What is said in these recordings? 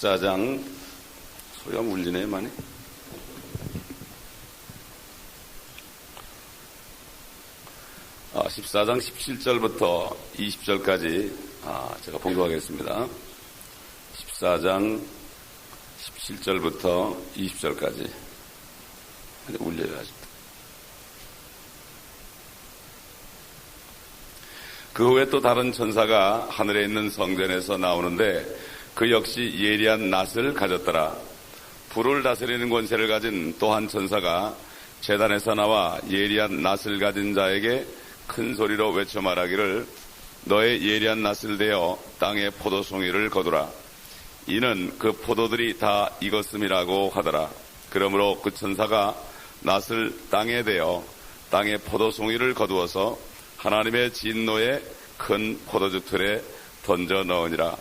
14장 소리가 울리네 많이. 14장 17절부터 20절까지 제가 봉독하겠습니다. 14장 17절부터 20절까지 울려요 아직도. 그 후에 또 다른 천사가 하늘에 있는 성전에서 나오는데 그 역시 예리한 낫을 가졌더라. 불을 다스리는 권세를 가진 또 한 천사가 제단에서 나와 예리한 낫을 가진 자에게 큰 소리로 외쳐 말하기를 너의 예리한 낫을 대어 땅의 포도송이를 거두라. 이는 그 포도들이 다 익었음이라고 하더라. 그러므로 그 천사가 낫을 땅에 대어 땅의 포도송이를 거두어서 하나님의 진노의 큰 포도주 틀에 던져 넣으니라.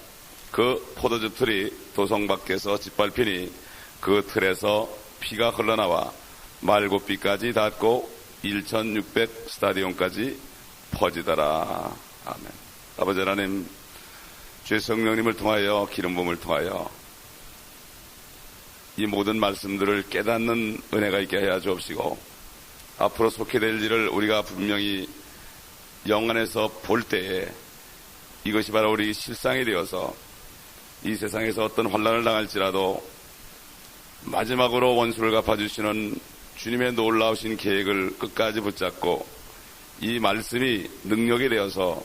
그 포도주 틀이 도성 밖에서 짓밟히니 그 틀에서 피가 흘러나와 말곶비까지 닿고 1600 스타디온까지 퍼지더라. 아멘. 아버지 하나님, 주의 성령님을 통하여 기름 부음을 통하여 이 모든 말씀들을 깨닫는 은혜가 있게 하여 주옵시고 앞으로 속해 될 일을 우리가 분명히 영안에서 볼 때에 이것이 바로 우리 실상이 되어서 이 세상에서 어떤 환난을 당할지라도 마지막으로 원수를 갚아주시는 주님의 놀라우신 계획을 끝까지 붙잡고 이 말씀이 능력이 되어서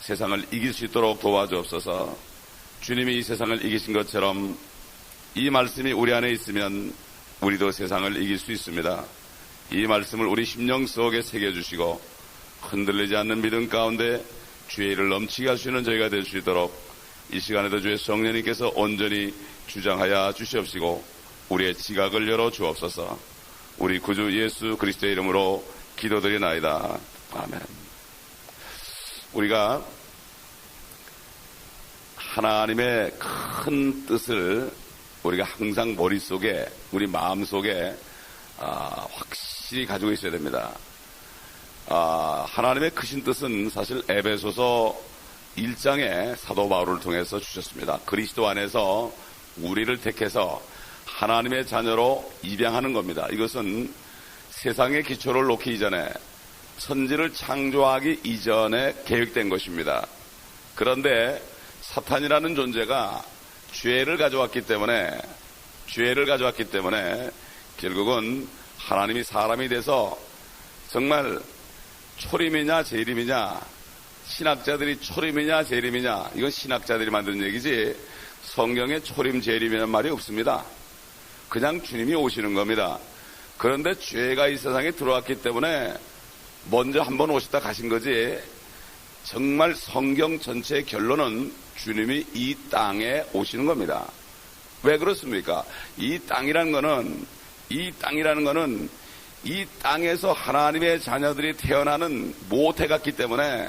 세상을 이길 수 있도록 도와주옵소서. 주님이 이 세상을 이기신 것처럼 이 말씀이 우리 안에 있으면 우리도 세상을 이길 수 있습니다. 이 말씀을 우리 심령 속에 새겨주시고 흔들리지 않는 믿음 가운데 주의 일을 넘치게 하시는 저희가 될 수 있도록 이 시간에도 주의 성령님께서 온전히 주장하여 주시옵시고 우리의 지각을 열어 주옵소서. 우리 구주 예수 그리스도의 이름으로 기도드리나이다. 아멘. 우리가 하나님의 큰 뜻을 우리가 항상 머릿속에 우리 마음속에 확실히 가지고 있어야 됩니다. 하나님의 크신 뜻은 사실 에베소서 1장에 사도 바울을 통해서 주셨습니다. 그리스도 안에서 우리를 택해서 하나님의 자녀로 입양하는 겁니다. 이것은 세상의 기초를 놓기 이전에 천지를 창조하기 이전에 계획된 것입니다. 그런데 사탄이라는 존재가 죄를 가져왔기 때문에 결국은 하나님이 사람이 돼서 정말 초림이냐 재림이냐, 신학자들이 초림이냐 재림이냐, 이건 신학자들이 만든 얘기지 성경에 초림 재림이라는 말이 없습니다. 그냥 주님이 오시는 겁니다. 그런데 죄가 이 세상에 들어왔기 때문에 먼저 한번 오시다 가신 거지, 정말 성경 전체의 결론은 주님이 이 땅에 오시는 겁니다. 왜 그렇습니까? 이 땅이라는 거는 이 땅에서 하나님의 자녀들이 태어나는 모태 같기 때문에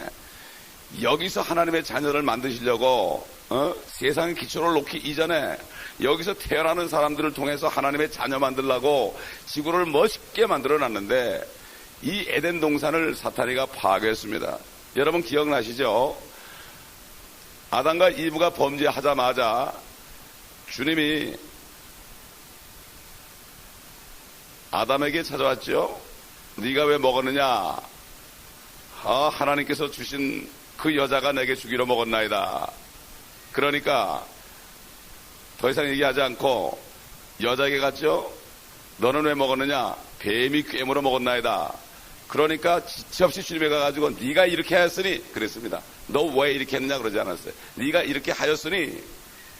여기서 하나님의 자녀를 만드시려고 세상의 기초를 놓기 이전에 여기서 태어나는 사람들을 통해서 하나님의 자녀 만들려고 지구를 멋있게 만들어놨는데 이 에덴 동산을 사탄이가 파괴했습니다. 여러분 기억나시죠? 아담과 이브가 범죄하자마자 주님이 아담에게 찾아왔죠. 네가 왜 먹었느냐? 하나님께서 주신 그 여자가 내게 주기로 먹었나이다. 그러니까 더 이상 얘기하지 않고 여자에게 갔죠. 너는 왜 먹었느냐? 뱀이 꿰물어 먹었나이다. 그러니까 지체 없이 주님에 가가지고 네가 이렇게 하였으니 그랬습니다. 너 왜 이렇게 했느냐 그러지 않았어요. 네가 이렇게 하였으니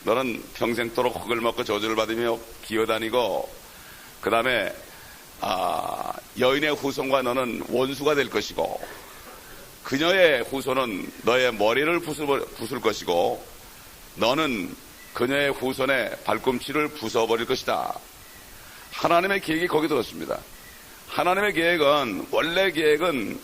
너는 평생토록 흙을 먹고 저주를 받으며 기어다니고 그 다음에 여인의 후손과 너는 원수가 될 것이고 그녀의 후손은 너의 머리를 부술 것이고 너는 그녀의 후손의 발꿈치를 부숴버릴 것이다. 하나님의 계획이 거기 들었습니다. 하나님의 계획은, 원래 계획은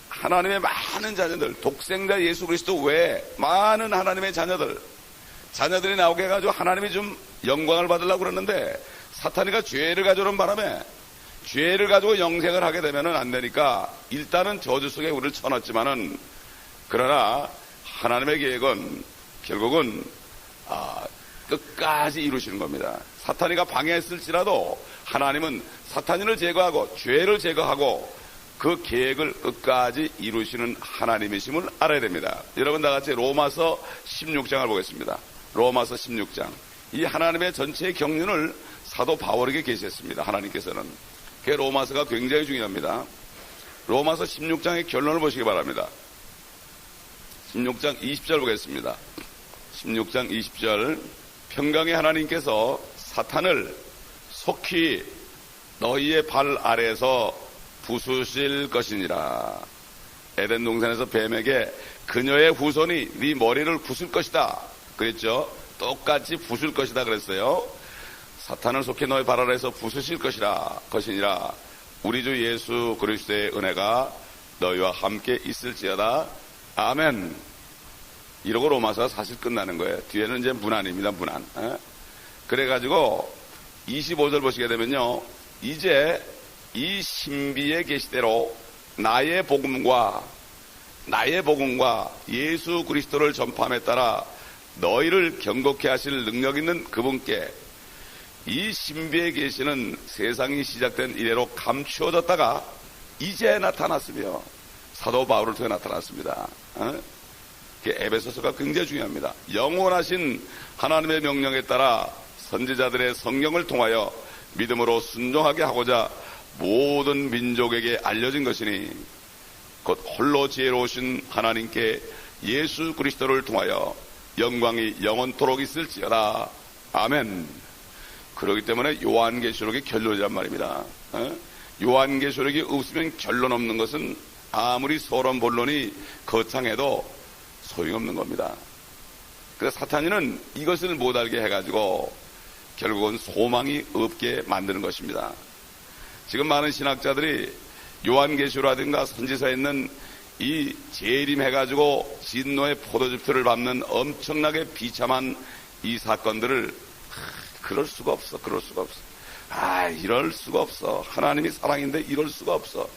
하나님의 많은 자녀들, 독생자 예수 그리스도 외에 많은 하나님의 자녀들이 나오게 해가지고 하나님이 좀 영광을 받으려고 그러는데 사탄이가 죄를 가져오는 바람에 죄를 가지고 영생을 하게 되면은 안 되니까 일단은 저주 속에 우리를 쳐넣었지만은 그러나 하나님의 계획은 결국은 끝까지 이루시는 겁니다. 사탄이가 방해했을지라도 하나님은 사탄인을 제거하고 죄를 제거하고 그 계획을 끝까지 이루시는 하나님이심을 알아야 됩니다. 여러분 다 같이 로마서 16장을 보겠습니다. 로마서 16장. 이 하나님의 전체의 경륜을 사도 바울에게 계시했습니다. 하나님께서는. 그 로마서가 굉장히 중요합니다. 로마서 16장의 결론을 보시기 바랍니다. 16장 20절 보겠습니다. 16장 20절. 평강의 하나님께서 사탄을 속히 너희의 발 아래에서 부수실 것이니라. 에덴 동산에서 뱀에게 그녀의 후손이 네 머리를 부술 것이다 그랬죠. 똑같이 부술 것이다 그랬어요. 사탄을 속히 너희 발 아래에서 부수실 것이니라. 우리 주 예수 그리스도의 은혜가 너희와 함께 있을지어다. 아멘. 이러고 로마서가 사실 끝나는 거예요. 뒤에는 이제 문안입니다. 문안. 그래가지고 25절 보시게 되면요, 이제 이 신비의 계시대로 나의 복음과 예수 그리스도를 전파함에 따라 너희를 경고케 하실 능력 있는 그분께 이 신비의 계시는 세상이 시작된 이래로 감추어졌다가 이제 나타났으며 사도 바울을 통해 나타났습니다. 에베소서가 굉장히 중요합니다. 영원하신 하나님의 명령에 따라 선지자들의 성경을 통하여 믿음으로 순종하게 하고자 모든 민족에게 알려진 것이니 곧 홀로 지혜로우신 하나님께 예수 그리스도를 통하여 영광이 영원토록 있을지어다. 아멘. 그렇기 때문에 요한계시록의 결론이란 말입니다. 요한계시록이 없으면 결론 없는 것은 아무리 서론 본론이 거창해도 소용없는 겁니다. 그래서 사탄이는 이것을 못 알게 해가지고 결국은 소망이 없게 만드는 것입니다. 지금 많은 신학자들이 요한계시라든가 선지서에 있는 이 재림해가지고 진노의 포도즙표를 밟는 엄청나게 비참한 이 사건들을 그럴 수가 없어. 이럴 수가 없어. 하나님이 사랑인데 이럴 수가 없어.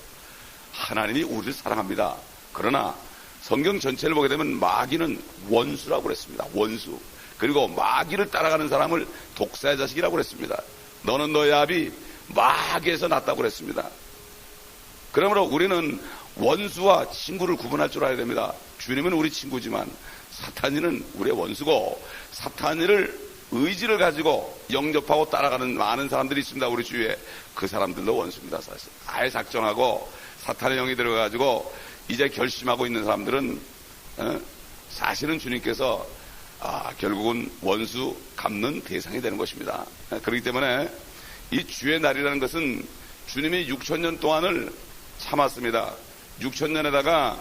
하나님이 우리를 사랑합니다. 그러나 성경 전체를 보게 되면 마귀는 원수라고 그랬습니다. 원수. 그리고 마귀를 따라가는 사람을 독사의 자식이라고 그랬습니다. 너는 너의 아비 마귀에서 났다고 그랬습니다. 그러므로 우리는 원수와 친구를 구분할 줄 알아야 됩니다. 주님은 우리 친구지만 사탄이는 우리의 원수고, 사탄이를 의지를 가지고 영접하고 따라가는 많은 사람들이 있습니다. 우리 주위에. 그 사람들도 원수입니다. 사실 아예 작정하고 사탄의 영이 들어가지고 이제 결심하고 있는 사람들은 사실은 주님께서 결국은 원수 갚는 대상이 되는 것입니다. 그렇기 때문에 이 주의 날이라는 것은 주님이 6,000년 동안을 참았습니다. 6,000년에다가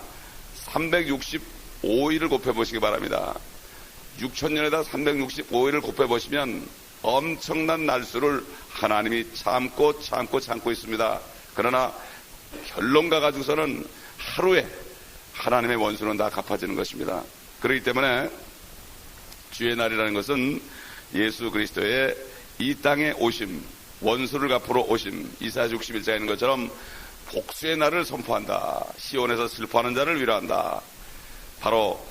365일을 곱해보시기 바랍니다. 6,000년에다 365일을 곱해보시면 엄청난 날수를 하나님이 참고 있습니다. 그러나 결론 가가지고서는 하루에 하나님의 원수는 다 갚아지는 것입니다. 그렇기 때문에 주의 날이라는 것은 예수 그리스도의 이 땅에 오심, 원수를 갚으러 오심, 이사야 61장에 있는 것처럼 복수의 날을 선포한다. 시온에서 슬퍼하는 자를 위로한다. 바로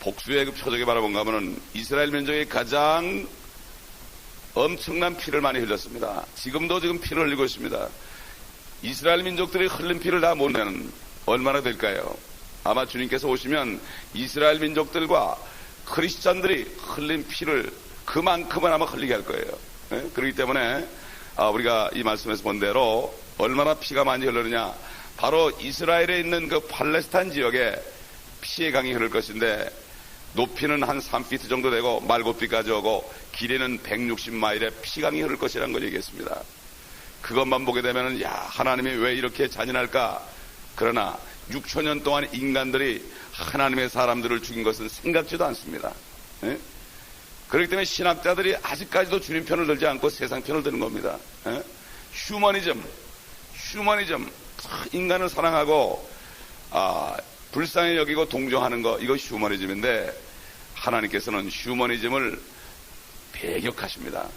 복수의 그 표적에 바라본가 하면은 이스라엘 민족이 가장 엄청난 피를 많이 흘렸습니다. 지금도 피를 흘리고 있습니다. 이스라엘 민족들이 흘린 피를 다 모으면 얼마나 될까요? 아마 주님께서 오시면 이스라엘 민족들과 크리스찬들이 흘린 피를 그만큼은 아마 흘리게 할 거예요. 그렇기 때문에 우리가 이 말씀에서 본 대로 얼마나 피가 많이 흐르느냐, 바로 이스라엘에 있는 그 팔레스타인 지역에 피의 강이 흐를 것인데 높이는 한 3피트 정도 되고 말고피까지 오고 길이는 160마일의 피강이 흐를 것이라는 걸 얘기했습니다. 그것만 보게 되면 하나님이 왜 이렇게 잔인할까? 그러나 6,000년 동안 인간들이 하나님의 사람들을 죽인 것은 생각지도 않습니다. 그렇기 때문에 신학자들이 아직까지도 주님 편을 들지 않고 세상 편을 드는 겁니다. 휴머니즘, 인간을 사랑하고 불쌍히 여기고 동정하는 거, 이거 휴머니즘인데 하나님께서는 휴머니즘을 배격하십니다.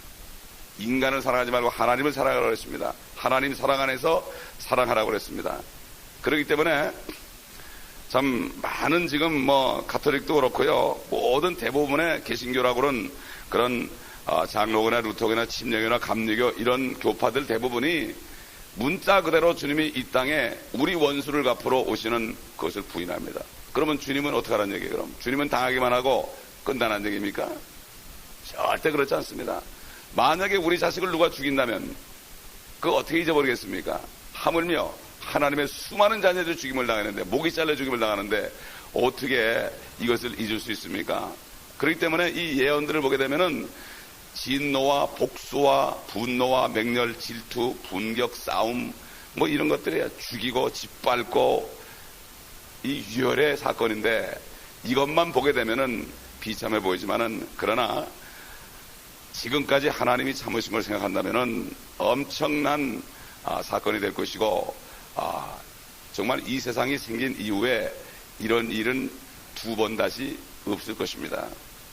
인간을 사랑하지 말고 하나님을 사랑하라고 했습니다. 하나님 사랑 안에서 사랑하라고 했습니다. 그렇기 때문에 참 많은 지금 뭐 가톨릭도 그렇고요. 모든 대부분의 개신교라고는 그런 장로교나 루터교나 침례교나 감리교 이런 교파들 대부분이 문자 그대로 주님이 이 땅에 우리 원수를 갚으러 오시는 것을 부인합니다. 그러면 주님은 어떻게 하라는 얘기예요? 그럼 주님은 당하기만 하고 끝나는 얘기입니까? 절대 그렇지 않습니다. 만약에 우리 자식을 누가 죽인다면 그거 어떻게 잊어버리겠습니까? 하물며 하나님의 수많은 자녀들이 죽임을 당하는데, 목이 잘려 죽임을 당하는데 어떻게 이것을 잊을 수 있습니까? 그렇기 때문에 이 예언들을 보게 되면은 진노와 복수와 분노와 맹렬, 질투, 분격, 싸움 뭐 이런 것들이 죽이고 짓밟고 이 유혈의 사건인데, 이것만 보게 되면은 비참해 보이지만은 그러나 지금까지 하나님이 참으신 걸 생각한다면은 엄청난 사건이 될 것이고, 정말 이 세상이 생긴 이후에 이런 일은 두 번 다시 없을 것입니다.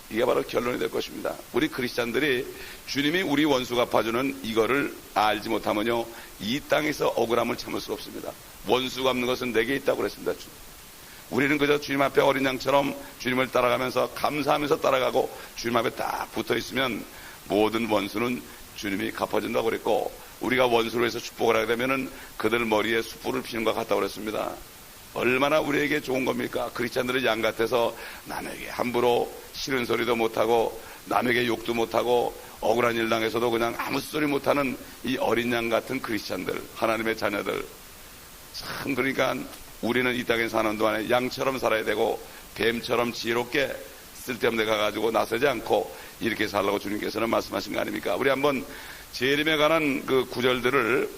이게 바로 결론이 될 것입니다. 우리 크리스찬들이 주님이 우리 원수 갚아주는 이거를 알지 못하면요, 이 땅에서 억울함을 참을 수 없습니다. 원수 갚는 것은 내게 있다고 그랬습니다. 우리는 그저 주님 앞에 어린 양처럼 주님을 따라가면서 감사하면서 따라가고 주님 앞에 딱 붙어 있으면 모든 원수는 주님이 갚아준다고 그랬고, 우리가 원수로 해서 축복을 하게 되면은 그들 머리에 숯불을 피는 것 같다고 그랬습니다. 얼마나 우리에게 좋은 겁니까? 크리스찬들은 양 같아서 남에게 함부로 싫은 소리도 못하고 남에게 욕도 못하고 억울한 일 당해서도 그냥 아무 소리 못하는 이 어린 양 같은 크리스찬들, 하나님의 자녀들. 참, 그러니까 우리는 이 땅에 사는 동안에 양처럼 살아야 되고 뱀처럼 지혜롭게 쓸데없는 데 가가지고 나서지 않고 이렇게 살라고 주님께서는 말씀하신 거 아닙니까? 우리 한번 재림에 관한 그 구절들을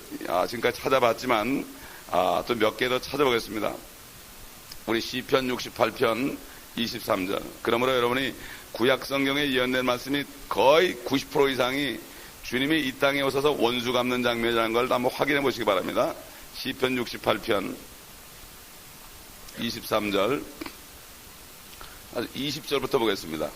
지금까지 찾아봤지만 또 몇 개 더 찾아보겠습니다. 우리 시편 68편 23절. 그러므로 여러분이 구약 성경에 예언된 말씀이 거의 90% 이상이 주님이 이 땅에 오셔서 원수 갚는 장면이라는 걸 한번 확인해 보시기 바랍니다. 시편 68편 23절 20절부터 보겠습니다.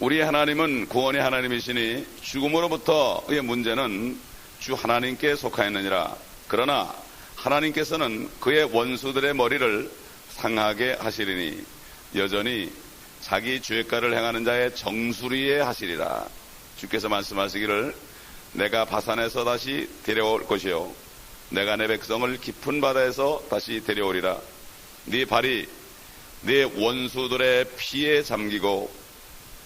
우리 하나님은 구원의 하나님이시니 죽음으로부터의 문제는 주 하나님께 속하였느니라. 그러나 하나님께서는 그의 원수들의 머리를 상하게 하시리니 여전히 자기 죄가를 행하는 자의 정수리에 하시리라. 주께서 말씀하시기를 내가 바산에서 다시 데려올 것이요 내가 내 백성을 깊은 바다에서 다시 데려오리라. 네 발이 네 원수들의 피에 잠기고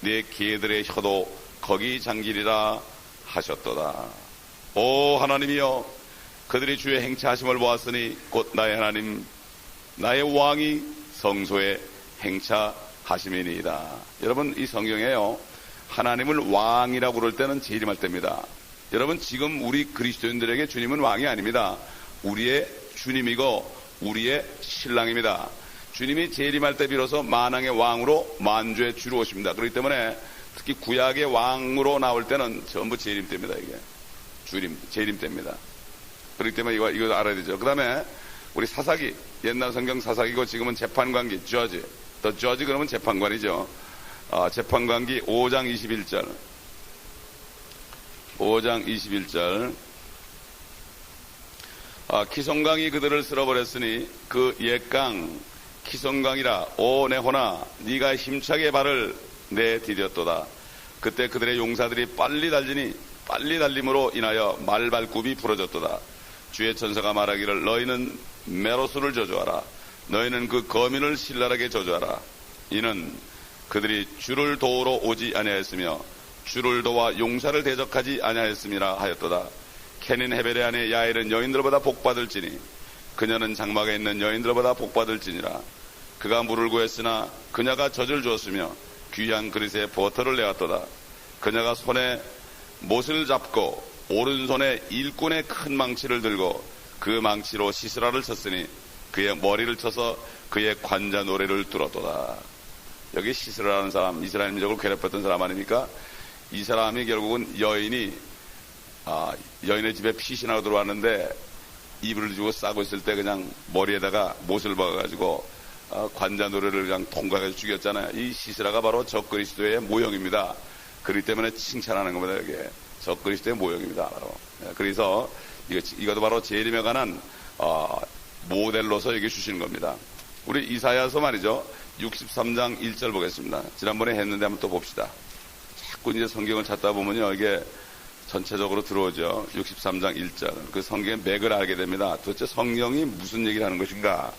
네 개들의 혀도 거기 잠기리라 하셨도다. 오 하나님이여, 그들이 주의 행차하심을 보았으니 곧 나의 하나님 나의 왕이 성소에 행차하심이니이다. 여러분, 이 성경에요, 하나님을 왕이라고 부를 때는 재림할 때입니다. 여러분, 지금 우리 그리스도인들에게 주님은 왕이 아닙니다. 우리의 주님이고 우리의 신랑입니다. 주님이 재림할 때 비로소 만왕의 왕으로 만주의 주로 오십니다. 그렇기 때문에 특히 구약의 왕으로 나올 때는 전부 재림 때입니다. 이게 재림 때입니다. 그렇기 때문에 이거 알아야 되죠. 그 다음에 우리 사사기, 옛날 성경 사사기고 지금은 재판관기, 저지. 더 저지 그러면 재판관이죠. 재판관기 5장 21절. 5장 21절. 키송강이 그들을 쓸어버렸으니 그 옛강 키송강이라 오 내 호나 네가 힘차게 발을 내디뎠도다. 그때 그들의 용사들이 빨리 달림으로 인하여 말발굽이 부러졌도다. 주의 천사가 말하기를 너희는 메로스를 저주하라. 너희는 그 거민을 신랄하게 저주하라. 이는 그들이 주를 도우러 오지 아니하였으며 주를 도와 용사를 대적하지 아니하였음이라 하였도다. 캐닌 헤벨의 아내 야엘은 여인들보다 복받을지니 그녀는 장막에 있는 여인들보다 복받을지니라. 그가 물을 구했으나 그녀가 젖을 주었으며 귀한 그릇에 버터를 내었도다. 그녀가 손에 못을 잡고 오른손에 일꾼의 큰 망치를 들고 그 망치로 시스라를 쳤으니 그의 머리를 쳐서 그의 관자 노래를 들었도다. 여기 시스라라는 사람, 이스라엘 민족을 괴롭혔던 사람 아닙니까? 이 사람이 결국은 여인의 집에 피신하고 들어왔는데 이불을 주고 싸고 있을 때 그냥 머리에다가 못을 박아가지고 관자 노래를 그냥 통과해서 죽였잖아요. 이 시스라가 바로 적그리스도의 모형입니다. 그렇기 때문에 칭찬하는 겁니다. 이게 적그리스도의 모형입니다. 바로. 그래서 이것도 바로 재림에 관한 모델로서 여기 주시는 겁니다. 우리 이사야서 말이죠. 63장 1절 보겠습니다. 지난번에 했는데 한번 또 봅시다. 자꾸 이제 성경을 찾다 보면요, 이게 전체적으로 들어오죠. 63장 1절. 그 성경의 맥을 알게 됩니다. 도대체 성경이 무슨 얘기를 하는 것인가?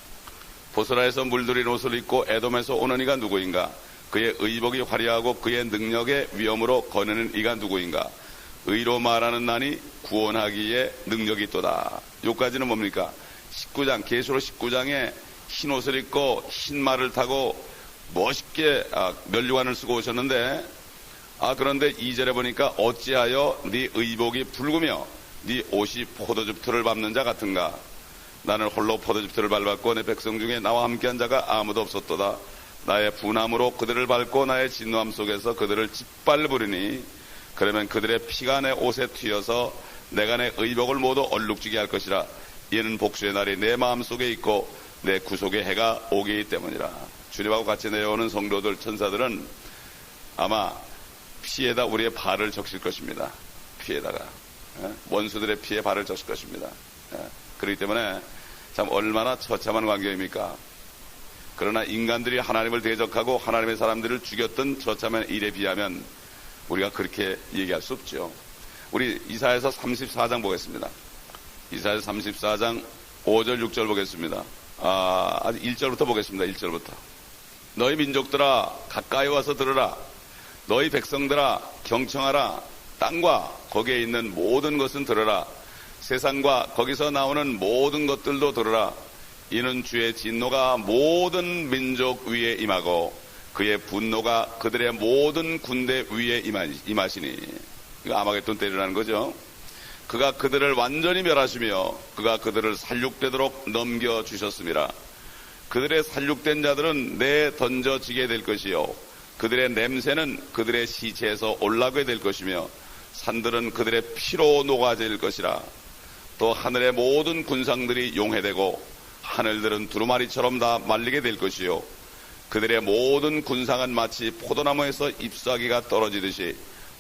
보스라에서 물들인 옷을 입고 에돔에서 오는 이가 누구인가? 그의 의복이 화려하고 그의 능력의 위엄으로 거느는 이가 누구인가? 의로 말하는 나니 구원하기에 능력이 있도다. 요까지는 뭡니까? 19장, 계시록 19장에 흰 옷을 입고 흰 말을 타고 멋있게 면류관을 쓰고 오셨는데, 그런데 2절에 보니까 어찌하여 네 의복이 붉으며 네 옷이 포도즙 틀을 밟는 자 같은가? 나는 홀로 포도즙 틀을 밟았고 내 백성 중에 나와 함께한 자가 아무도 없었도다. 나의 분함으로 그들을 밟고 나의 진노함 속에서 그들을 짓밟으리니 그러면 그들의 피가 내 옷에 튀어서 내가 내 의복을 모두 얼룩지게 할 것이라. 이는 복수의 날이 내 마음속에 있고 내 구속의 해가 오기 때문이라. 주님하고 같이 내려오는 성도들, 천사들은 아마 피에다 우리의 발을 적실 것입니다. 피에다가 원수들의 피에 발을 적실 것입니다. 그렇기 때문에 참 얼마나 처참한 광경입니까? 그러나 인간들이 하나님을 대적하고 하나님의 사람들을 죽였던 처참한 일에 비하면 우리가 그렇게 얘기할 수 없죠. 우리 이사야서 34장 보겠습니다. 이사야서 34장 5절 6절 보겠습니다. 아직 1절부터 보겠습니다. 1절부터. 너희 민족들아 가까이 와서 들으라. 너희 백성들아 경청하라. 땅과 거기에 있는 모든 것은 들으라. 세상과 거기서 나오는 모든 것들도 들으라. 이는 주의 진노가 모든 민족 위에 임하고 그의 분노가 그들의 모든 군대 위에 임하시니. 이거 아마겟돈 때리라는 거죠. 그가 그들을 완전히 멸하시며 그가 그들을 살육되도록 넘겨주셨습니다. 그들의 살육된 자들은 내 던져지게 될 것이요 그들의 냄새는 그들의 시체에서 올라오게 될 것이며 산들은 그들의 피로 녹아질 것이라. 또 하늘의 모든 군상들이 용해되고 하늘들은 두루마리처럼 다 말리게 될 것이요 그들의 모든 군상은 마치 포도나무에서 잎사귀가 떨어지듯이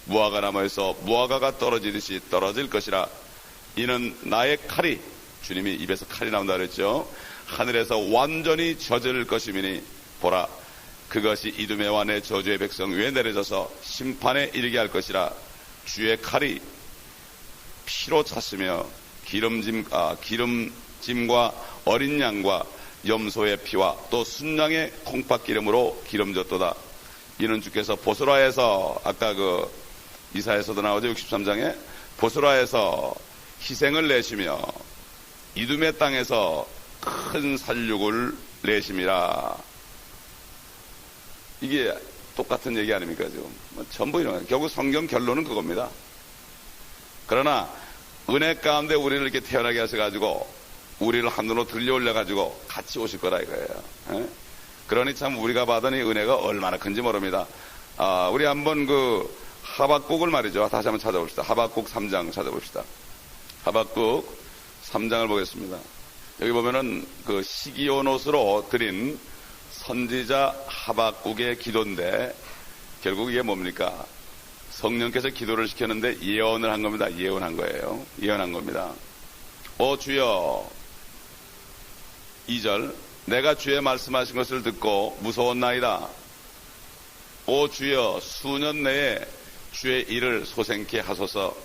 무화과나무에서 무화과가 떨어지듯이 떨어질 것이라. 이는 나의 칼이, 주님이 입에서 칼이 나온다 그랬죠. 하늘에서 완전히 젖을 것이미니 보라 그것이 이두메와 내 저주의 백성 위에 내려져서 심판에 이르게 할 것이라. 주의 칼이 피로 찼으며 기름짐과 어린 양과 염소의 피와 또 순양의 콩팥기름으로 기름졌도다. 이는 주께서 보스라에서 아까 그 이사야서도 나오죠. 63장에 보스라에서 희생을 내시며 이두메 땅에서 큰 살육을 내심이라. 이게 똑같은 얘기 아닙니까? 지금 전부 이런 결국 성경 결론은 그겁니다. 그러나 은혜 가운데 우리를 이렇게 태어나게 하셔가지고 우리를 하늘로 들려 올려가지고 같이 오실 거라 이거예요. 그러니 참 우리가 받은 이 은혜가 얼마나 큰지 모릅니다. 우리 한번 그 하박국을 말이죠. 다시 한번 찾아봅시다. 하박국 3장 찾아봅시다. 하박국 3장을 보겠습니다. 여기 보면은 그 시기온옷으로 드린 선지자 하박국의 기도인데 결국 이게 뭡니까? 성령께서 기도를 시켰는데 예언을 한 겁니다. 예언한 거예요. 예언한 겁니다. 주여 2절 내가 주의 말씀하신 것을 듣고 무서웠나이다. 주여 수년 내에 주의 일을 소생케 하소서.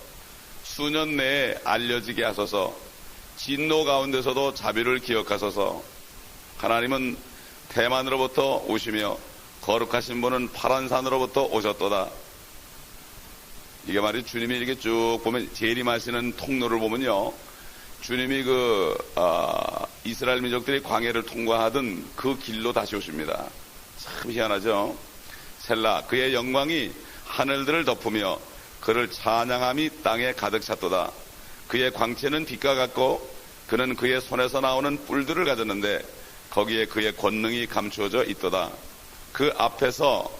수년 내에 알려지게 하소서. 진노 가운데서도 자비를 기억하소서. 하나님은 대만으로부터 오시며 거룩하신 분은 파란 산으로부터 오셨도다. 이게 말이 주님이 이렇게 쭉 보면 재림하시는 통로를 보면요. 주님이 이스라엘 민족들이 광야를 통과하던 그 길로 다시 오십니다. 참 희한하죠. 셀라 그의 영광이 하늘들을 덮으며 그를 찬양함이 땅에 가득 찼도다. 그의 광채는 빛과 같고 그는 그의 손에서 나오는 뿔들을 가졌는데 거기에 그의 권능이 감추어져 있도다. 그 앞에서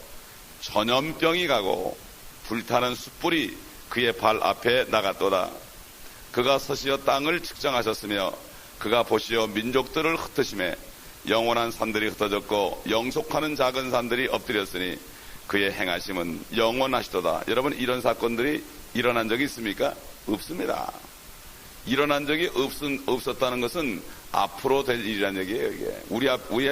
전염병이 가고 불타는 숯불이 그의 발 앞에 나갔도다. 그가 서시어 땅을 측정하셨으며 그가 보시어 민족들을 흩으심에 영원한 산들이 흩어졌고 영속하는 작은 산들이 엎드렸으니 그의 행하심은 영원하시도다. 여러분 이런 사건들이 일어난 적이 있습니까? 없습니다. 일어난 적이 없었다는 것은 앞으로 될 일이란 얘기예요, 이게.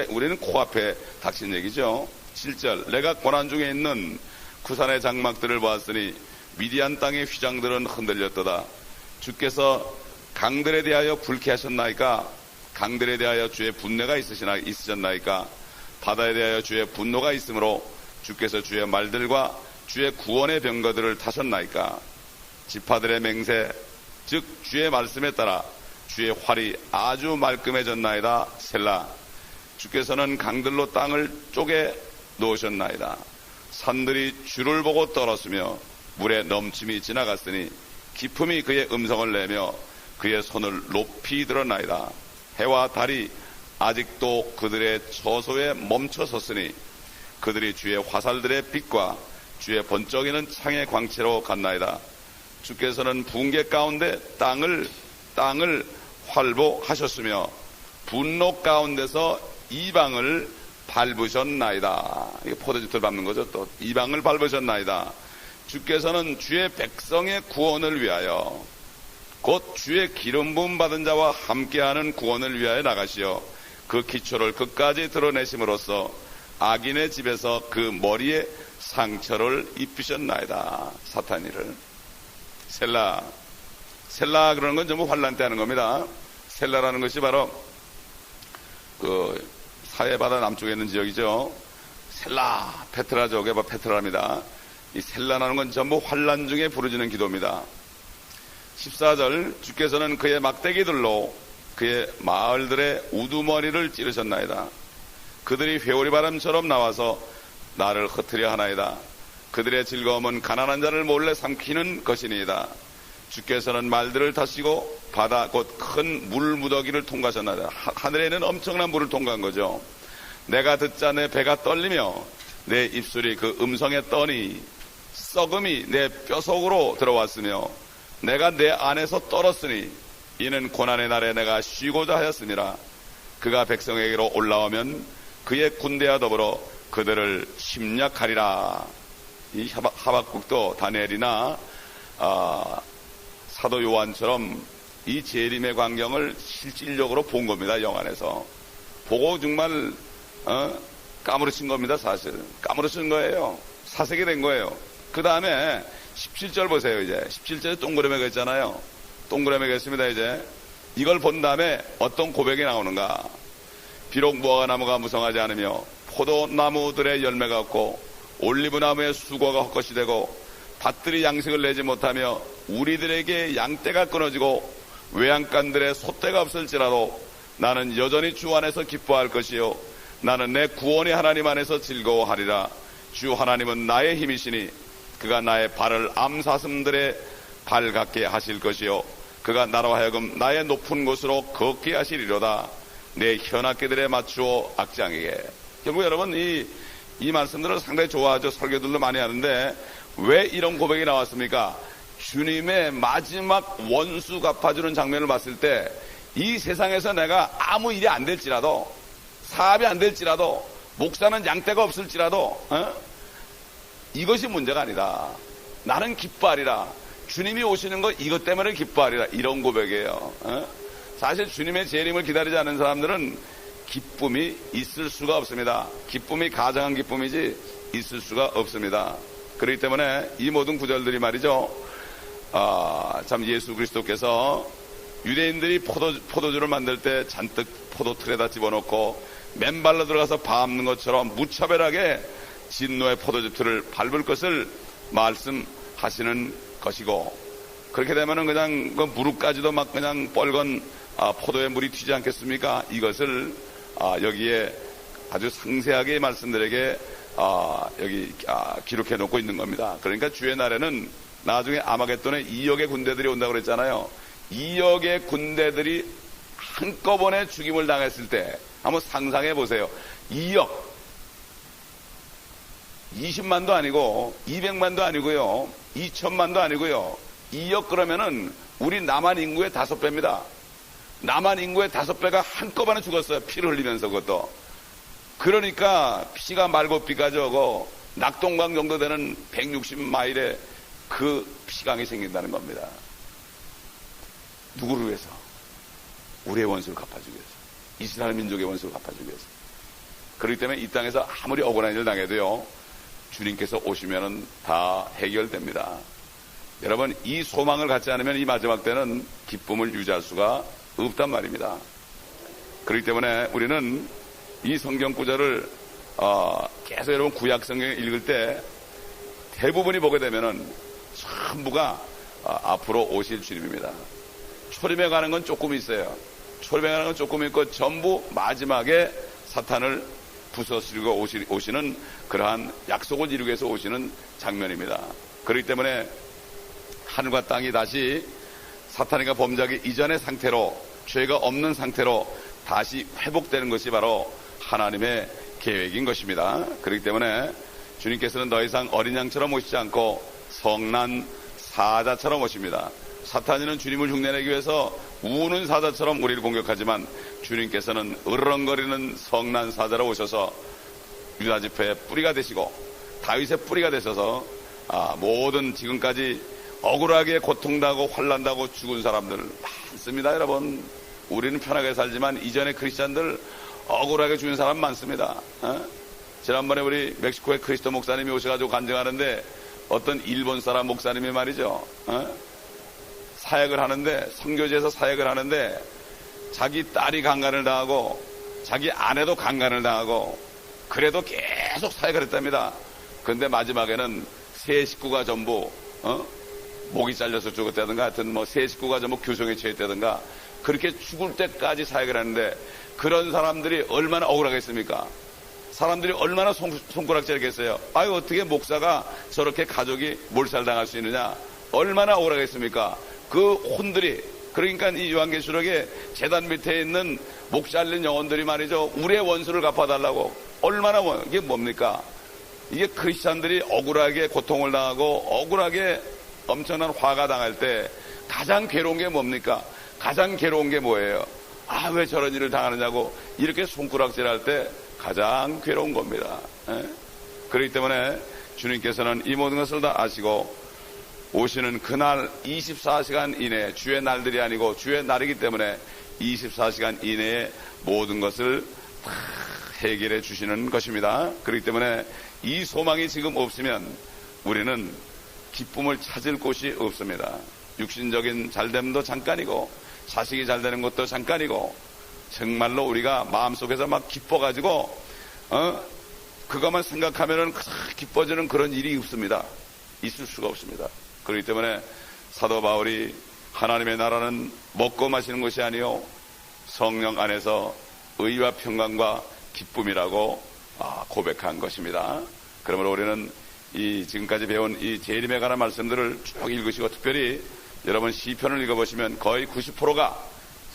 우리는 코앞에 닥친 얘기죠. 7절. 내가 고난 중에 있는 구산의 장막들을 보았으니 미디안 땅의 휘장들은 흔들렸도다. 주께서 강들에 대하여 불쾌하셨나이까? 강들에 대하여 주의 분노가 있으셨나이까? 바다에 대하여 주의 분노가 있으므로 주께서 주의 말들과 주의 구원의 병거들을 타셨나이까? 지파들의 맹세, 즉 주의 말씀에 따라 주의 활이 아주 말끔해졌나이다. 셀라. 주께서는 강들로 땅을 쪼개 놓으셨나이다. 산들이 주를 보고 떨었으며 물에 넘침이 지나갔으니 기품이 그의 음성을 내며 그의 손을 높이 들었나이다. 해와 달이 아직도 그들의 처소에 멈춰 섰으니 그들이 주의 화살들의 빛과 주의 번쩍이는 창의 광채로 갔나이다. 주께서는 붕괴 가운데 땅을 활보하셨으며 분노 가운데서 이방을 밟으셨나이다. 이게 포도즙을 밟는 거죠. 또 이방을 밟으셨나이다. 주께서는 주의 백성의 구원을 위하여 곧 주의 기름 부음 받은 자와 함께하는 구원을 위하여 나가시어 그 기초를 끝까지 드러내심으로써 악인의 집에서 그 머리에 상처를 입히셨나이다. 사탄이를. 셀라 그러는 건 전부 환란 때 하는 겁니다. 셀라라는 것이 바로 그 사해바다 남쪽에 있는 지역이죠. 셀라, 페트라 지역에 페트라입니다. 이 셀라라는 건 전부 환란 중에 부르짖는 기도입니다. 14절. 주께서는 그의 막대기들로 그의 마을들의 우두머리를 찌르셨나이다. 그들이 회오리 바람처럼 나와서 나를 흩트려 하나이다. 그들의 즐거움은 가난한 자를 몰래 삼키는 것이니이다. 주께서는 말들을 타시고 바다 곧 큰 물 무더기를 통과하셨나이다. 하늘에는 엄청난 물을 통과한 거죠. 내가 듣자 내 배가 떨리며 내 입술이 그 음성에 떠니 썩음이 내 뼈속으로 들어왔으며 내가 내 안에서 떨었으니 이는 고난의 날에 내가 쉬고자 하였음이라. 그가 백성에게로 올라오면 그의 군대와 더불어 그들을 심략하리라. 이 하박국도 다니엘이나 사도 요한처럼 이 재림의 광경을 실질적으로 본 겁니다. 영안에서 보고 정말 까무러친 겁니다. 사실 까무러친 거예요. 사색이 된 거예요. 그 다음에 17절 보세요. 이제 17절에 동그라미가 있잖아요. 동그라미가 있습니다. 이제 이걸 본 다음에 어떤 고백이 나오는가. 비록 무화과나무가 무성하지 않으며 포도나무들의 열매가 없고 올리브나무의 수고가 헛것이 되고 밭들이 양식을 내지 못하며 우리들에게 양떼가 끊어지고 외양간들의 솥대가 없을지라도 나는 여전히 주 안에서 기뻐할 것이요 나는 내 구원의 하나님 안에서 즐거워하리라. 주 하나님은 나의 힘이시니 그가 나의 발을 암사슴들의 발 같게 하실 것이요 그가 나로 하여금 나의 높은 곳으로 걷게 하시리로다. 내 현악기들에 맞추어 악장에게. 결국 여러분 이 말씀들을 상당히 좋아하죠. 설교들도 많이 하는데 왜 이런 고백이 나왔습니까? 주님의 마지막 원수 갚아주는 장면을 봤을 때 이 세상에서 내가 아무 일이 안 될지라도 사업이 안 될지라도 목사는 양떼가 없을지라도 이것이 문제가 아니다. 나는 기뻐하리라. 주님이 오시는 거 이것 때문에 기뻐하리라. 이런 고백이에요. 사실 주님의 재림을 기다리지 않는 사람들은 기쁨이 있을 수가 없습니다. 기쁨이 가장한 기쁨이지 있을 수가 없습니다. 그렇기 때문에 이 모든 구절들이 말이죠. 참 예수 그리스도께서 유대인들이 포도주를 만들 때 잔뜩 포도틀에다 집어넣고 맨발로 들어가서 밟는 것처럼 무차별하게 진노의 포도즙틀을 밟을 것을 말씀하시는 것이고, 그렇게 되면은 그냥 그 무릎까지도 막 그냥 뻘건 포도에 물이 튀지 않겠습니까? 이것을 여기에 아주 상세하게 말씀들에게 여기 기록해 놓고 있는 겁니다. 그러니까 주의 날에는 나중에 아마겟돈에 2억의 군대들이 온다고 그랬잖아요. 2억의 군대들이 한꺼번에 죽임을 당했을 때 한번 상상해 보세요. 2억 20만도 아니고 200만도 아니고요 2천만도 아니고요 2억 그러면은 우리 남한 인구의 5배입니다. 남한 인구의 5배가 한꺼번에 죽었어요. 피를 흘리면서. 그것도 그러니까 피가 말고 피가 적어 낙동강 정도 되는 160마일의 그 피강이 생긴다는 겁니다. 누구를 위해서? 우리의 원수를 갚아주기 위해서, 이스라엘 민족의 원수를 갚아주기 위해서. 그렇기 때문에 이 땅에서 아무리 억울한 일을 당해도요, 주님께서 오시면은 다 해결됩니다. 여러분, 이 소망을 갖지 않으면 이 마지막 때는 기쁨을 유지할 수가 없단 말입니다. 그렇기 때문에 우리는 이 성경 구절을 계속 여러분 구약 성경을 읽을 때 대부분이 보게 되면은 전부가 앞으로 오실 주님입니다. 초림에 가는 건 조금 있어요. 초림에 가는 건 조금 있고 전부 마지막에 사탄을 부서뜨리고 오시는 그러한 약속을 이루기 위해서 오시는 장면입니다. 그렇기 때문에 하늘과 땅이 다시 사탄과 범죄하기 이전의 상태로, 죄가 없는 상태로 다시 회복되는 것이 바로 하나님의 계획인 것입니다. 그렇기 때문에 주님께서는 더 이상 어린 양처럼 오시지 않고 성난 사자처럼 오십니다. 사탄이는 주님을 흉내내기 위해서 우는 사자처럼 우리를 공격하지만 주님께서는 으르렁거리는 성난 사자로 오셔서 유다 지파의 뿌리가 되시고 다윗의 뿌리가 되셔서 모든 지금까지 억울하게 고통당하고 환난당하고 죽은 사람들 많습니다. 여러분, 우리는 편하게 살지만 이전에 크리스찬들 억울하게 죽은 사람 많습니다. 지난번에 우리 멕시코의 크리스토 목사님이 오셔가지고 간증하는데 어떤 일본 사람 목사님이 말이죠, 사역을 하는데, 선교지에서 사역을 하는데 자기 딸이 강간을 당하고 자기 아내도 강간을 당하고 그래도 계속 사역을 했답니다. 그런데 마지막에는 세 식구가 전부 목이 잘려서 죽었다든가 하여튼 세 식구가 전부 교정에 처했다든가 그렇게 죽을 때까지 사역을 하는데, 그런 사람들이 얼마나 억울하겠습니까? 사람들이 얼마나 손가락질하겠어요. 아유, 어떻게 목사가 저렇게 가족이 몰살당할 수 있느냐, 얼마나 억울하겠습니까? 그 혼들이, 그러니까 이 요한계시록에 제단 밑에 있는 목 잘린 영혼들이 말이죠, 우리의 원수를 갚아달라고. 얼마나, 이게 뭡니까? 이게 크리스찬들이 억울하게 고통을 당하고 억울하게 엄청난 화가 당할 때 가장 괴로운 게 뭡니까? 가장 괴로운 게 뭐예요? 왜 저런 일을 당하느냐고 이렇게 손가락질할 때 가장 괴로운 겁니다. 그렇기 때문에 주님께서는 이 모든 것을 다 아시고 오시는 그날 24시간 이내에, 주의 날들이 아니고 주의 날이기 때문에 24시간 이내에 모든 것을 다 해결해 주시는 것입니다. 그렇기 때문에 이 소망이 지금 없으면 우리는 기쁨을 찾을 곳이 없습니다. 육신적인 잘됨도 잠깐이고 자식이 잘되는 것도 잠깐이고 정말로 우리가 마음속에서 막 기뻐가지고 그것만 생각하면은 기뻐지는 그런 일이 없습니다. 있을 수가 없습니다. 그렇기 때문에 사도 바울이 하나님의 나라는 먹고 마시는 것이 아니요 성령 안에서 의와 평강과 기쁨이라고 고백한 것입니다. 그러므로 우리는 이 지금까지 배운 이 재림에 관한 말씀들을 쭉 읽으시고, 특별히 여러분 시편을 읽어보시면 거의 90%가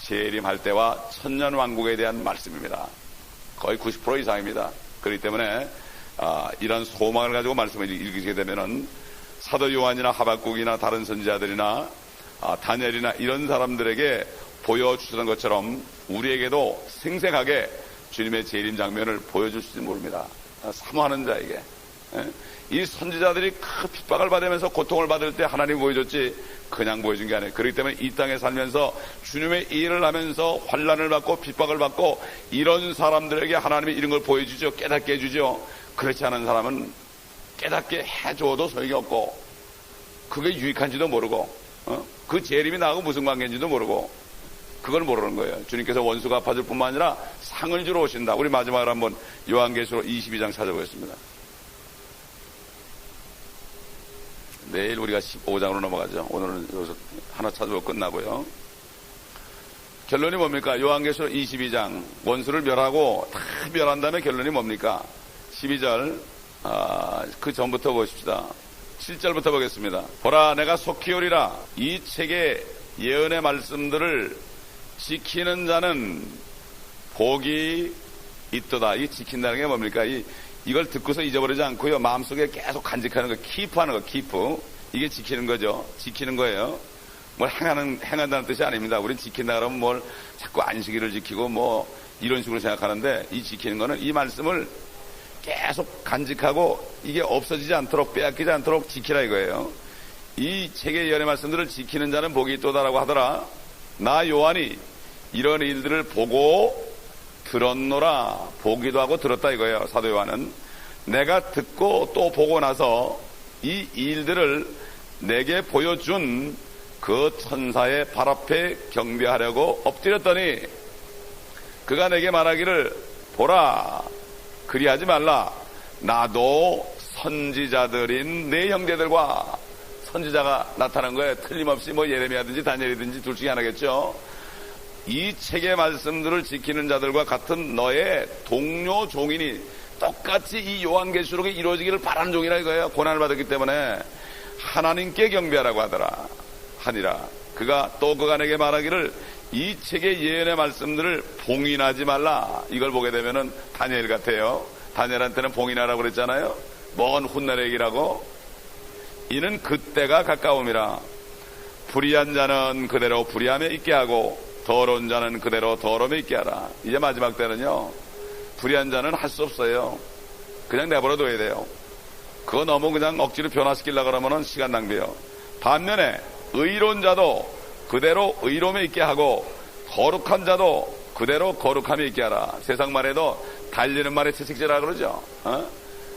재림할 때와 천년왕국에 대한 말씀입니다. 거의 90% 이상입니다. 그렇기 때문에 이런 소망을 가지고 말씀을 읽으시게 되면은 사도 요한이나 하박국이나 다른 선지자들이나 다니엘이나 이런 사람들에게 보여주시던 것처럼 우리에게도 생생하게 주님의 재림 장면을 보여줄지 모릅니다. 사모하는 자에게. 이 선지자들이 큰 핍박을 받으면서 고통을 받을 때 하나님이 보여줬지 그냥 보여준 게 아니에요. 그렇기 때문에 이 땅에 살면서 주님의 일을 하면서 환난을 받고 핍박을 받고 이런 사람들에게 하나님이 이런 걸 보여주죠. 깨닫게 해주죠. 그렇지 않은 사람은 깨닫게 해줘도 소용이 없고 그게 유익한지도 모르고 그 재림이 나하고 무슨 관계인지도 모르고 그걸 모르는 거예요. 주님께서 원수가 아파질 뿐만 아니라 상을 주러 오신다. 우리 마지막으로 한번 요한계시록 22장 찾아보겠습니다. 내일 우리가 15장으로 넘어가죠. 오늘은 여기서 하나 찾아보고 끝나고요. 결론이 뭡니까? 요한계시록 22장 원수를 멸하고 다 멸한 다음에 결론이 뭡니까? 12절 그 전부터 보십시다. 7절부터 보겠습니다. 보라, 내가 속히 오리라. 이 책의 예언의 말씀들을 지키는 자는 복이 있도다. 이 지킨다는 게 뭡니까? 이걸 듣고서 잊어버리지 않고요. 마음속에 계속 간직하는 거, 키프하는 거, 키프. 이게 지키는 거죠. 지키는 거예요. 뭘 행한다는 뜻이 아닙니다. 우린 지킨다 그러면 뭘 자꾸 안식일을 지키고 이런 식으로 생각하는데, 이 지키는 거는 이 말씀을 계속 간직하고 이게 없어지지 않도록, 빼앗기지 않도록 지키라 이거예요. 이 책의 예언의 말씀들을 지키는 자는 복이 있도다라고 하더라. 나 요한이 이런 일들을 보고 들었노라. 보기도 하고 들었다 이거예요. 사도 요한은 내가 듣고 또 보고 나서 이 일들을 내게 보여준 그 천사의 발 앞에 경배하려고 엎드렸더니 그가 내게 말하기를 보라, 그리하지 말라. 나도 선지자들인 내 형제들과, 선지자가 나타난 거예요. 틀림없이 뭐 예레미야든지 다니엘이든지 둘 중에 하나겠죠. 이 책의 말씀들을 지키는 자들과 같은 너의 동료 종인이 똑같이 이 요한계시록이 이루어지기를 바라는 종이라 이거예요. 고난을 받았기 때문에 하나님께 경배하라고 하니라. 그가 내게 말하기를 이 책의 예언의 말씀들을 봉인하지 말라. 이걸 보게 되면은 다니엘 같아요. 다니엘한테는 봉인하라고 그랬잖아요. 먼 훗날 얘기라고. 이는 그때가 가까움이라. 불의한 자는 그대로 불의함에 있게 하고 더러운 자는 그대로 더러움에 있게 하라. 이제 마지막 때는요, 불의한 자는 할 수 없어요. 그냥 내버려둬야 돼요. 그거 너무 그냥 억지로 변화시키려고 그러면은 시간 낭비예요. 반면에 의로운 자도 그대로 의로움에 있게 하고 거룩한 자도 그대로 거룩함에 있게 하라. 세상 말에도 달리는 말에 채찍질하라 그러죠.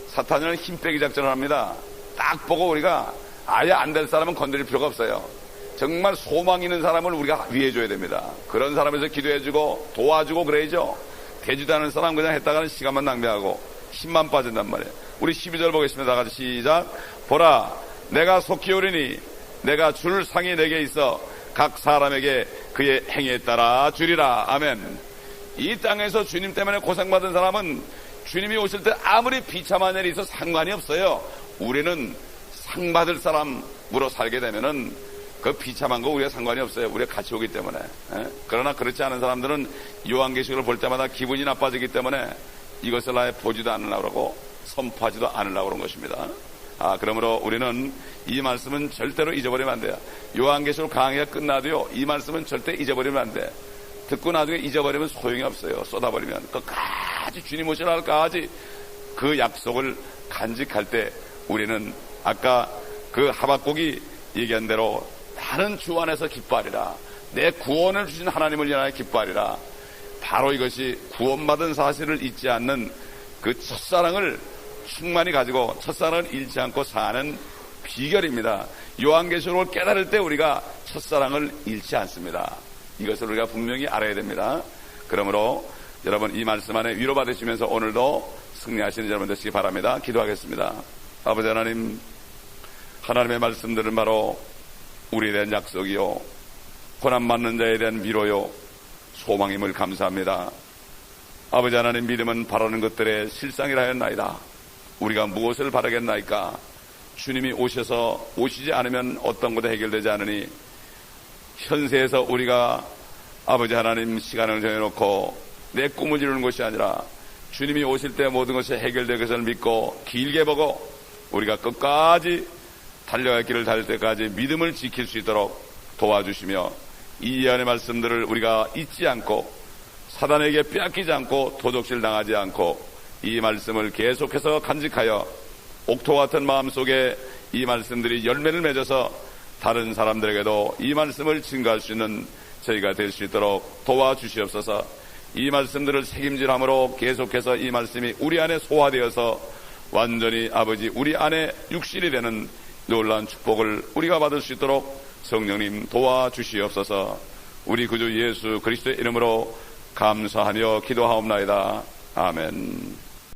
사탄은 힘 빼기 작전을 합니다. 딱 보고 우리가 아예 안 될 사람은 건드릴 필요가 없어요. 정말 소망 있는 사람을 우리가 위해줘야 됩니다. 그런 사람에서 기도해주고 도와주고 그래야죠. 되지도 않은 사람 그냥 했다가는 시간만 낭비하고 힘만 빠진단 말이에요. 우리 12절 보겠습니다. 다 같이 시작. 보라, 내가 속히 오리니 내가 줄 상이 내게 있어 각 사람에게 그의 행위에 따라 주리라. 아멘. 이 땅에서 주님 때문에 고생받은 사람은 주님이 오실 때 아무리 비참한 일이 있어 상관이 없어요. 우리는 상 받을 사람으로 살게 되면은 그 비참한 거 우리가 상관이 없어요. 우리가 같이 오기 때문에. 그러나 그렇지 않은 사람들은 요한계시록을 볼 때마다 기분이 나빠지기 때문에 이것을 아예 보지도 않으려고 그러고 선포하지도 않으려고 그런 것입니다. 그러므로 우리는 이 말씀은 절대로 잊어버리면 안 돼요. 요한계시록 강의가 끝나도요, 이 말씀은 절대 잊어버리면 안 돼. 듣고 나중에 잊어버리면 소용이 없어요. 쏟아버리면. 끝까지 주님 오시라 할까지 그 약속을 간직할 때 우리는 아까 그 하박국이 얘기한 대로 나는 주 안에서 기뻐하리라. 내 구원을 주신 하나님을 인하여 기뻐하리라. 바로 이것이 구원받은 사실을 잊지 않는 그 첫사랑을 충만히 가지고 첫사랑을 잃지 않고 사는 비결입니다. 요한계시록을 깨달을 때 우리가 첫사랑을 잃지 않습니다. 이것을 우리가 분명히 알아야 됩니다. 그러므로 여러분 이 말씀 안에 위로받으시면서 오늘도 승리하시는 여러분 되시기 바랍니다. 기도하겠습니다. 아버지 하나님, 하나님의 말씀들은 바로 우리에 대한 약속이요, 고난받는 자에 대한 위로요, 소망임을 감사합니다. 아버지 하나님, 믿음은 바라는 것들의 실상이라 하였나이다. 우리가 무엇을 바라겠나이까? 주님이 오시지 않으면 어떤 것도 해결되지 않으니 현세에서 우리가 아버지 하나님 시간을 정해놓고 내 꿈을 이루는 것이 아니라 주님이 오실 때 모든 것이 해결될 것을 믿고 길게 보고 우리가 끝까지 달려갈 길을 달릴 때까지 믿음을 지킬 수 있도록 도와주시며 이 예언의 말씀들을 우리가 잊지 않고 사단에게 빼앗기지 않고 도적질 당하지 않고 이 말씀을 계속해서 간직하여 옥토 같은 마음속에 이 말씀들이 열매를 맺어서 다른 사람들에게도 이 말씀을 증거할 수 있는 저희가 될 수 있도록 도와주시옵소서. 이 말씀들을 책임질함으로 계속해서 이 말씀이 우리 안에 소화되어서 완전히 아버지 우리 안에 육신이 되는 놀라운 축복을 우리가 받을 수 있도록 성령님 도와주시옵소서. 우리 구주 예수 그리스도의 이름으로 감사하며 기도하옵나이다. 아멘.